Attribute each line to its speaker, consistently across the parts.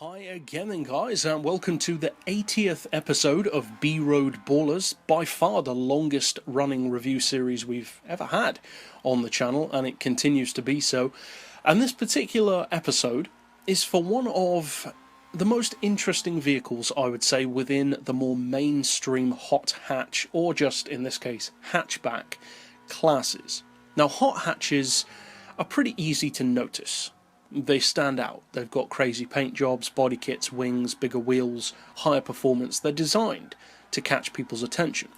Speaker 1: Hi again then guys, and welcome to the 80th episode of B-Road Ballers, by far the longest running review series we've ever had on the channel, and it continues to be so. And this particular episode is for one of the most interesting vehicles, I would say, within the more mainstream hot hatch, or just in this case, hatchback classes. Now, hot hatches are pretty easy to notice. They stand out. They've got crazy paint jobs, body kits, wings, bigger wheels, higher performance. They're designed to catch people's attention.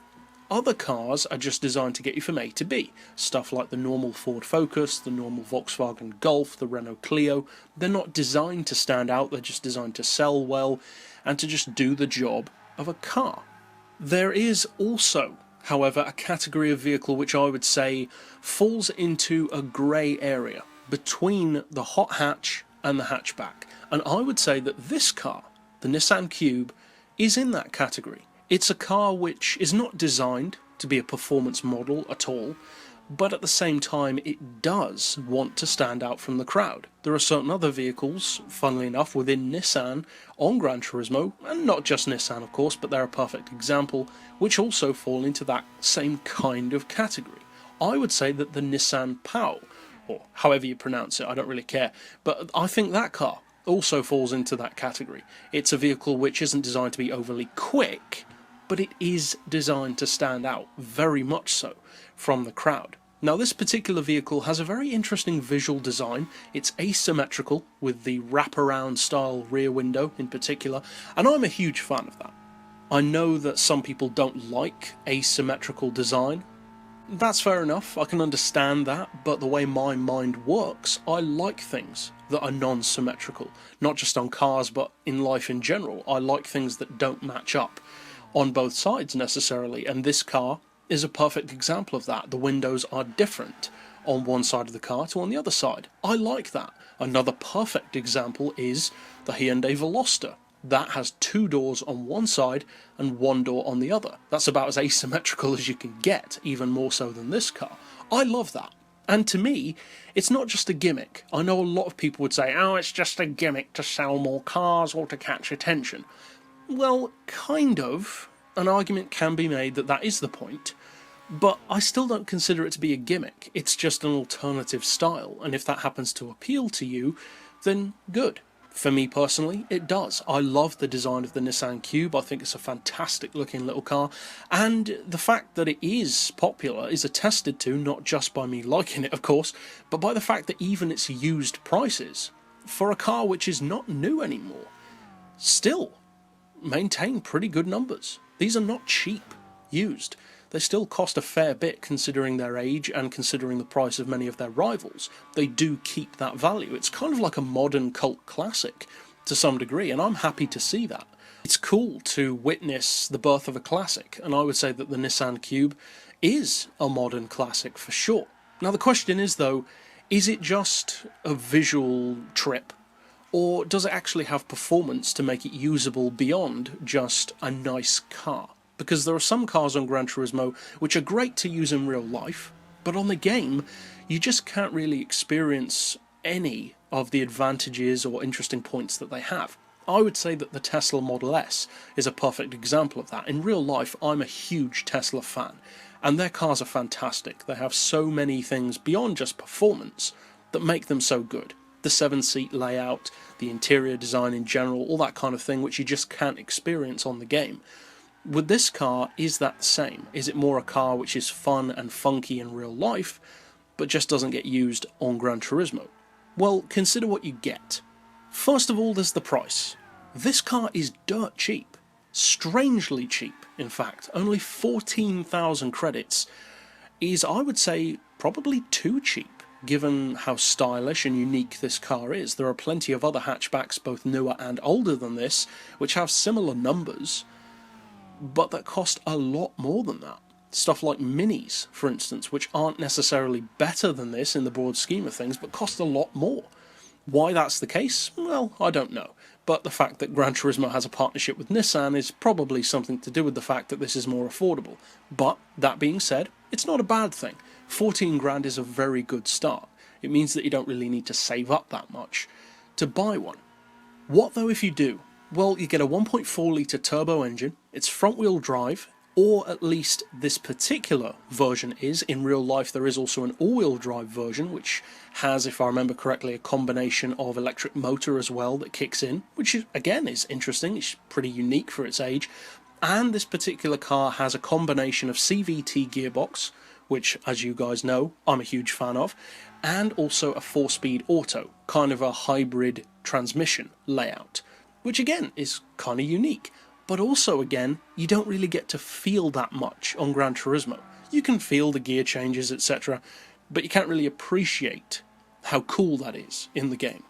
Speaker 1: Other cars are just designed to get you from A to B. Stuff like the normal Ford Focus, the normal Volkswagen Golf, the Renault Clio. They're not designed to stand out, they're just designed to sell well and to just do the job of a car. There is also, however, a category of vehicle which I would say falls into a grey area between the hot hatch and the hatchback, and I would say that this car, the Nissan Cube, is in that category. It's a car which is not designed to be a performance model at all, but at the same time it does want to stand out from the crowd. There are certain other vehicles, funnily enough, within Nissan on Gran Turismo, and not just Nissan of course, but they're a perfect example, which also fall into that same kind of category. I would say that the Nissan Pao, or however you pronounce it, I don't really care, but I think that car also falls into that category. It's a vehicle which isn't designed to be overly quick, but it is designed to stand out, very much so, from the crowd. Now, this particular vehicle has a very interesting visual design. It's asymmetrical, with the wraparound style rear window in particular, and I'm a huge fan of that. I know that some people don't like asymmetrical design. That's fair enough, I can understand that, but the way my mind works, I like things that are non-symmetrical. Not just on cars, but in life in general. I like things that don't match up on both sides necessarily, and this car is a perfect example of that. The windows are different on one side of the car to on the other side. I like that. Another perfect example is the Hyundai Veloster. That has two doors on one side and one door on the other. That's about as asymmetrical as you can get, even more so than this car. I love that. And to me, it's not just a gimmick. I know a lot of people would say, oh, it's just a gimmick to sell more cars or to catch attention. Well, kind of. An argument can be made that that is the point, but I still don't consider it to be a gimmick. It's just an alternative style, and if that happens to appeal to you, then good. For me personally, it does. I love the design of the Nissan Cube. I think it's a fantastic looking little car, and the fact that it is popular is attested to not just by me liking it, of course, but by the fact that even its used prices, for a car which is not new anymore, still maintain pretty good numbers. These are not cheap used. They still cost a fair bit considering their age and considering the price of many of their rivals. They do keep that value. It's kind of like a modern cult classic to some degree, and I'm happy to see that. It's cool to witness the birth of a classic, and I would say that the Nissan Cube is a modern classic for sure. Now the question is though, is it just a visual trip, or does it actually have performance to make it usable beyond just a nice car? Because there are some cars on Gran Turismo which are great to use in real life, but on the game you just can't really experience any of the advantages or interesting points that they have. I would say that the Tesla Model S is a perfect example of that. In real life, I'm a huge Tesla fan, and their cars are fantastic. They have so many things beyond just performance that make them so good. The 7-seat layout, the interior design in general, all that kind of thing which you just can't experience on the game. With this car, is that the same? Is it more a car which is fun and funky in real life, but just doesn't get used on Gran Turismo? Well, consider what you get. First of all, there's the price. This car is dirt cheap. Strangely cheap, in fact. Only 14,000 credits is, I would say, probably too cheap, given how stylish and unique this car is. There are plenty of other hatchbacks, both newer and older than this, which have similar numbers, but that cost a lot more than that. Stuff like Minis, for instance, which aren't necessarily better than this in the broad scheme of things, but cost a lot more. Why that's the case? Well, I don't know. But the fact that Gran Turismo has a partnership with Nissan is probably something to do with the fact that this is more affordable. But, that being said, it's not a bad thing. 14 grand is a very good start. It means that you don't really need to save up that much to buy one. What though if you do? Well, you get a 1.4 litre turbo engine, it's front wheel drive, or at least this particular version is. In real life there is also an all-wheel drive version which has, if I remember correctly, a combination of electric motor as well that kicks in, which is, again, is interesting. It's pretty unique for its age. And this particular car has a combination of CVT gearbox, which, as you guys know, I'm a huge fan of, and also a 4-speed auto, kind of a hybrid transmission layout, which again is kind of unique. But also, again, you don't really get to feel that much on Gran Turismo. You can feel the gear changes, etc., but you can't really appreciate how cool that is in the game.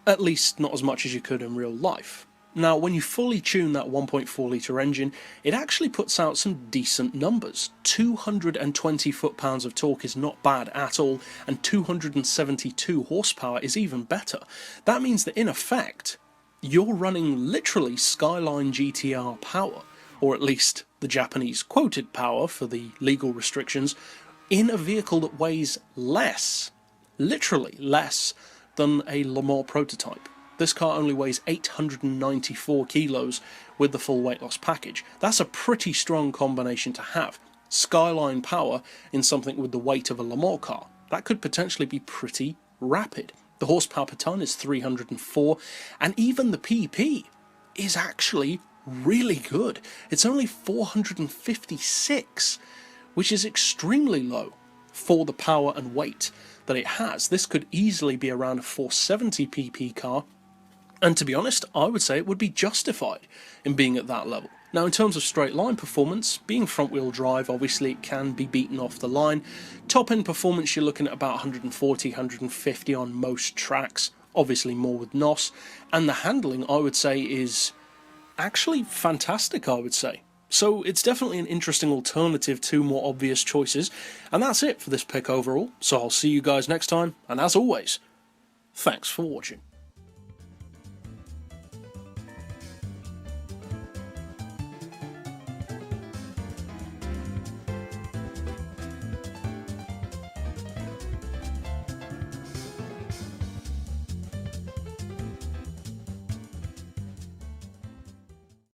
Speaker 1: At least not as much as you could in real life. Now, when you fully tune that 1.4 litre engine, it actually puts out some decent numbers. 220 foot-pounds of torque is not bad at all, and 272 horsepower is even better. That means that, in effect, you're running literally Skyline GTR power, or at least the Japanese quoted power for the legal restrictions, in a vehicle that weighs less, literally less, than a Le Mans prototype. This car only weighs 894 kilos with the full weight loss package. That's a pretty strong combination to have. Skyline power in something with the weight of a Le Mans car. That could potentially be pretty rapid. The horsepower per tonne is 304, and even the PP is actually really good. It's only 456, which is extremely low for the power and weight that it has. This could easily be around a 470 PP car, and to be honest, I would say it would be justified in being at that level. Now, in terms of straight line performance, being front wheel drive, obviously it can be beaten off the line. Top end performance, you're looking at about 140, 150 on most tracks, obviously more with NOS, and the handling, I would say, is actually fantastic, I would say. So it's definitely an interesting alternative to more obvious choices, and that's it for this pick overall. So I'll see you guys next time, and as always, thanks for watching.